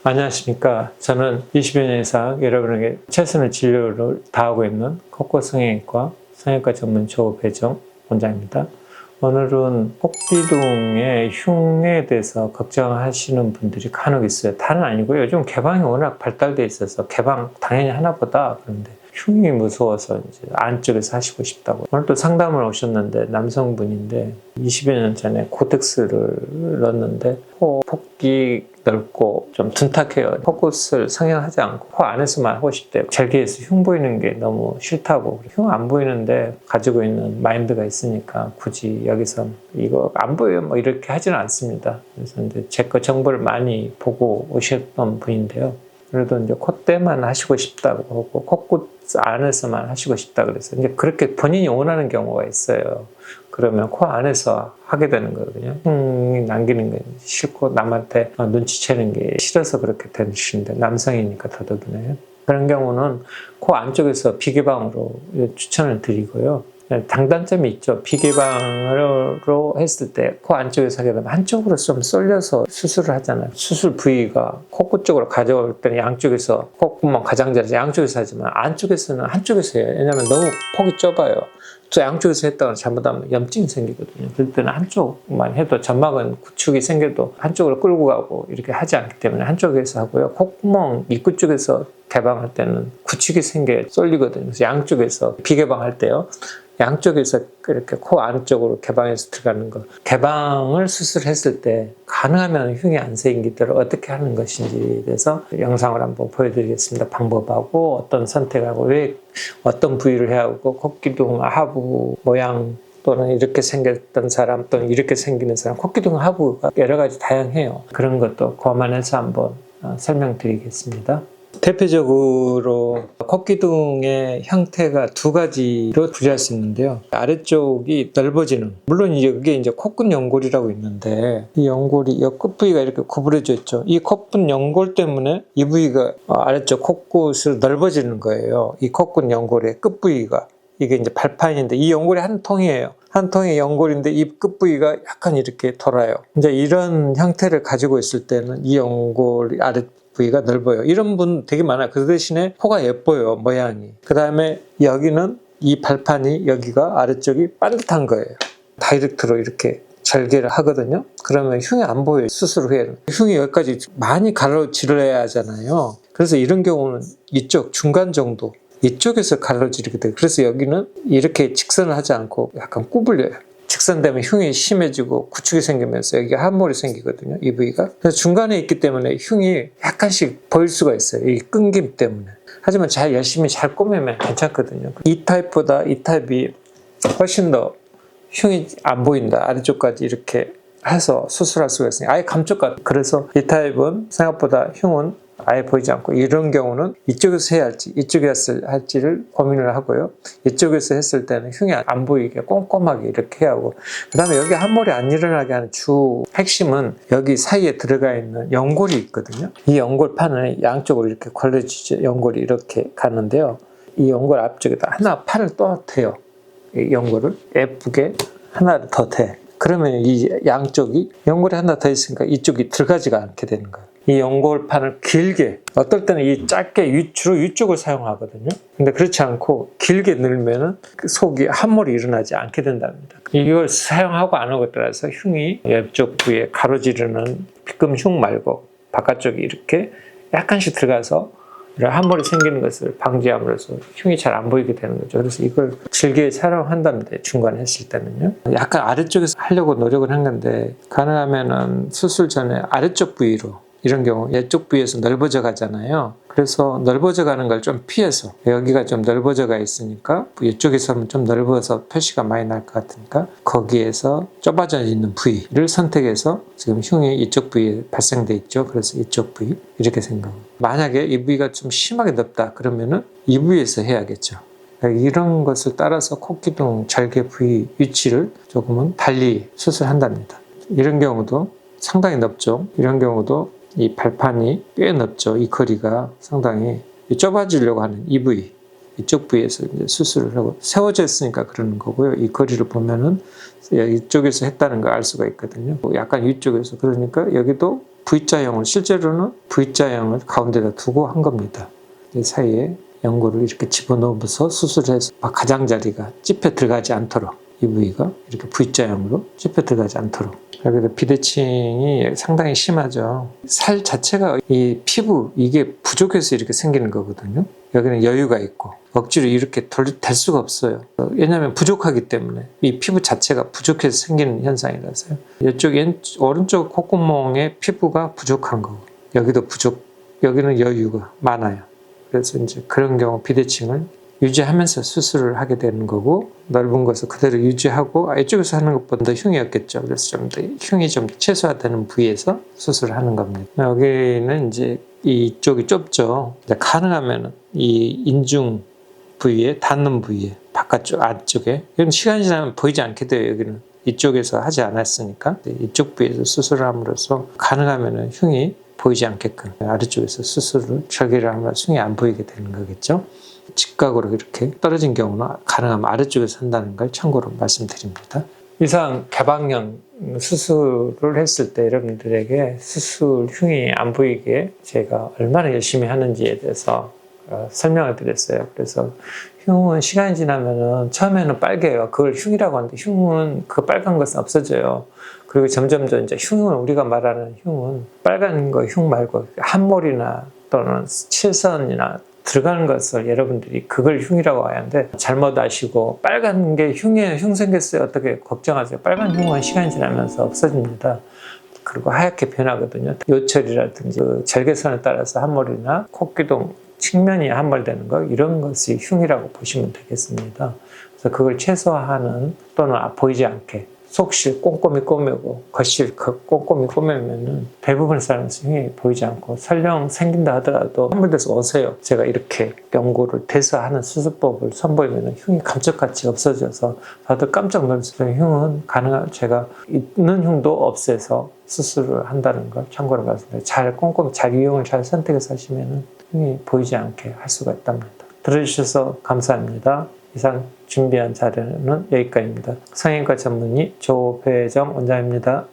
안녕하십니까. 저는 20여 년 이상 여러분에게 최선의 진료를 다하고 있는 콧구 성형외과 성형외과 전문 조배정 원장입니다. 오늘은 kok기둥의 흉에 대해서 걱정하시는 분들이 간혹 있어요. 다는 아니고요. 요즘 개방이 워낙 발달되어 있어서 개방 당연히 하나보다. 그런데 흉이 무서워서 이제 안쪽에서 하시고 싶다고. 오늘 또 상담을 오셨는데 남성분인데 20여 년 전에 고텍스를 넣었는데 코 폭이 넓고 좀 둔탁해요. 코끝을 성형하지 않고 코 안에서만 하고 싶대요. 절개에서 흉 보이는 게 너무 싫다고. 흉 안 보이는데 가지고 있는 마인드가 있으니까 굳이 여기서 이거 안 보여요 뭐 이렇게 하지는 않습니다. 그래서 이제 제 거 정보를 많이 보고 오셨던 분인데요. 그래도 이제 콧대만 하시고 싶다고 하고 코끝 안에서만 하시고 싶다 그래서 이제 그렇게 본인이 원하는 경우가 있어요. 그러면 코 안에서 하게 되는 거거든요. 흉이 남기는 게 싫고 남한테 눈치채는 게 싫어서 그렇게 되시는데 남성이니까 더더욱이나요. 그런 경우는 코 안쪽에서 비개방으로 추천을 드리고요. 장단점이 있죠. 비개방으로 했을 때 코 안쪽에서 하게 되면 한쪽으로 좀 쏠려서 수술을 하잖아요. 수술 부위가 코끝 쪽으로 가져올 때는 양쪽에서 콧구멍 가장자리에서 양쪽에서 하지만 안쪽에서는 한쪽에서 해요. 왜냐하면 너무 폭이 좁아요. 또 양쪽에서 했다가 잘못하면 염증이 생기거든요. 그럴 때는 한쪽만 해도 점막은 구축이 생겨도 한쪽으로 끌고 가고 이렇게 하지 않기 때문에 한쪽에서 하고요. 콧구멍 입구 쪽에서 개방할 때는 구축이 생겨요. 쏠리거든요. 그래서 양쪽에서 비개방할 때요. 양쪽에서 이렇게 코 안쪽으로 개방해서 들어가는 거. 개방을 수술했을 때 가능하면 흉이 안 생기도록 어떻게 하는 것인지에 대해서 영상을 한번 보여드리겠습니다. 방법하고 어떤 선택하고 왜 어떤 부위를 해야 하고 콧기둥 하부 모양 또는 이렇게 생겼던 사람 또는 이렇게 생기는 사람 콧기둥 하부가 여러 가지 다양해요. 그런 것도 감안해서 한번 설명드리겠습니다. 대표적으로 콧기둥의 형태가 두 가지로 분류할 수 있는데요. 아래쪽이 넓어지는, 물론 이제 그게 이제 콧끝 연골이라고 있는데 이 연골이 이 끝부위가 이렇게 구부러져 있죠. 이 콧끝 연골 때문에 이 부위가 아래쪽 콧끝으로 넓어지는 거예요. 이 콧끝 연골의 끝부위가 이게 이제 발판인데 이 연골이 한 통이에요. 한 통의 연골인데 이 끝부위가 약간 이렇게 돌아요. 이제 이런 형태를 가지고 있을 때는 이 연골이 아래 부위가 넓어요. 이런 분 되게 많아요. 그 대신에 코가 예뻐요. 모양이. 그 다음에 여기는 이 발판이 여기가 아래쪽이 반듯한 거예요. 다이렉트로 이렇게 절개를 하거든요. 그러면 흉이 안 보여요. 수술 후에는. 흉이 여기까지 많이 가로질러야 하잖아요. 그래서 이런 경우는 이쪽 중간 정도 이쪽에서 가로지르게 돼요. 그래서 여기는 이렇게 직선을 하지 않고 약간 구불려요. 직선되면 흉이 심해지고 구축이 생기면서 여기가 함몰이 생기거든요. 이 부위가. 그래서 중간에 있기 때문에 흉이 약간씩 보일 수가 있어요. 이 끊김 때문에. 하지만 열심히 잘 꼬매면 괜찮거든요. 이 타입보다 이 타입이 훨씬 더 흉이 안 보인다. 아래쪽까지 이렇게 해서 수술할 수가 있으니까 아예 감쪽 같아요. 그래서 이 타입은 생각보다 흉은 아예 보이지 않고 이런 경우는 이쪽에서 해야 할지 이쪽에서 할지를 고민을 하고요. 이쪽에서 했을 때는 흉이 안 보이게 꼼꼼하게 이렇게 해야 하고 그 다음에 여기 함몰이 안 일어나게 하는 주 핵심은 여기 사이에 들어가 있는 연골이 있거든요. 이 연골판을 양쪽으로 이렇게 걸러지죠. 연골이 이렇게 가는데요. 이 연골 앞쪽에다 하나 판을 또 대요. 이 연골을 예쁘게 하나를 더 대. 그러면 이 양쪽이 연골이 하나 더 있으니까 이쪽이 들어가지가 않게 되는 거예요. 이 연골판을 길게, 어떨 때는 이 짧게 주로 위쪽을 사용하거든요. 근데 그렇지 않고 길게 늘면은 그 속이 함몰이 일어나지 않게 된답니다. 이걸 사용하고 안 하고에 따라서 흉이 옆쪽 부위에 가로지르는 빗금 흉 말고 바깥쪽이 이렇게 약간씩 들어가서 이런 함몰이 생기는 것을 방지함으로써 흉이 잘 안 보이게 되는 거죠. 그래서 이걸 즐겨 사용한답니다. 중간에 했을 때는요. 약간 아래쪽에서 하려고 노력을 한 건데 가능하면은 수술 전에 아래쪽 부위로 이런 경우 이쪽 부위에서 넓어져 가잖아요. 그래서 넓어져 가는 걸 좀 피해서 여기가 좀 넓어져 가 있으니까 이쪽에서 하면 좀 넓어서 표시가 많이 날 것 같으니까 거기에서 좁아져 있는 부위를 선택해서 지금 흉이 이쪽 부위에 발생돼 있죠. 그래서 이쪽 부위 이렇게 생각합니다. 만약에 이 부위가 좀 심하게 넓다 그러면은 이 부위에서 해야겠죠. 이런 것을 따라서 콧기둥 절개 부위 위치를 조금은 달리 수술한답니다. 이런 경우도 상당히 넓죠. 이런 경우도 이 발판이 꽤 넓죠. 이 거리가 상당히 좁아지려고 하는 이 부위, 이쪽 부위에서 이제 수술을 하고 세워져 있으니까 그러는 거고요. 이 거리를 보면은 이쪽에서 했다는 걸 알 수가 있거든요. 약간 위쪽에서 그러니까 여기도 V자형을 실제로는 V자형을 가운데다 두고 한 겁니다. 이 사이에 연고를 이렇게 집어넣어서 수술해서 가장자리가 찝혀 들어가지 않도록 이 부위가 이렇게 V자형으로 찝혀 들어가지 않도록. 그래서 비대칭이 상당히 심하죠. 살 자체가 이 피부 이게 부족해서 이렇게 생기는 거거든요. 여기는 여유가 있고 억지로 이렇게 될 수가 없어요. 왜냐하면 부족하기 때문에 이 피부 자체가 부족해서 생기는 현상이라서요. 이쪽 오른쪽 콧구멍의 피부가 부족한 거고 여기도 여기는 여유가 많아요. 그래서 이제 그런 경우 비대칭을 유지하면서 수술을 하게 되는 거고 넓은 것을 그대로 유지하고 이쪽에서 하는 것보다 더 흉이 없겠죠. 그래서 좀 더 흉이 좀 최소화되는 부위에서 수술을 하는 겁니다. 여기는 이제 이쪽이 좁죠. 가능하면 이 인중 부위에 닿는 부위에 바깥쪽 안쪽에 이건 시간이 지나면 보이지 않게 돼요. 여기는 이쪽에서 하지 않았으니까 이쪽 부위에서 수술을 함으로써 가능하면 흉이 보이지 않게끔 아래쪽에서 수술을 절개를 하면 흉이 안 보이게 되는 거겠죠. 직각으로 이렇게 떨어진 경우는 가능하면 아래쪽에서 한다는 걸 참고로 말씀드립니다. 이상 개방형 수술을 했을 때 여러분들에게 수술 흉이 안 보이게 제가 얼마나 열심히 하는지에 대해서 설명을 드렸어요. 그래서 흉은 시간이 지나면은 처음에는 빨개요. 그걸 흉이라고 하는데 흉은 그 빨간 것은 없어져요. 그리고 점점 이제 흉은 우리가 말하는 흉은 빨간 거 흉 말고 한몰이나 또는 칠선이나 들어가는 것을 여러분들이 그걸 흉이라고 하는데 잘못 아시고 빨간 게 흉이에요. 흉 생겼어요. 어떻게 걱정하세요. 빨간 흉은 시간이 지나면서 없어집니다. 그리고 하얗게 변하거든요. 요철이라든지 그 절개선에 따라서 한몰이나 콧기둥 측면이 함몰되는 것 이런 것이 흉이라고 보시면 되겠습니다. 그래서 그걸 최소화하는 또는 보이지 않게 속실 꼼꼼히 꼬매고 겉실 꼼꼼히 꼬매면은 대부분의 사람은 흉이 보이지 않고 설령 생긴다 하더라도 함몰돼서 오세요. 제가 이렇게 연고를 대서하는 수술법을 선보이면은 흉이 감쪽같이 없어져서 다들 깜짝 놀랐어요. 흉은 가능한 제가 있는 흉도 없애서 수술을 한다는 걸 참고로 말씀드려요. 잘 꼼꼼히 자기 유형을 잘 선택해서 하시면은 흉이 보이지 않게 할 수가 있답니다. 들어주셔서 감사합니다. 이상 준비한 자료는 여기까지입니다. 성형외과 전문의 조배정 원장입니다.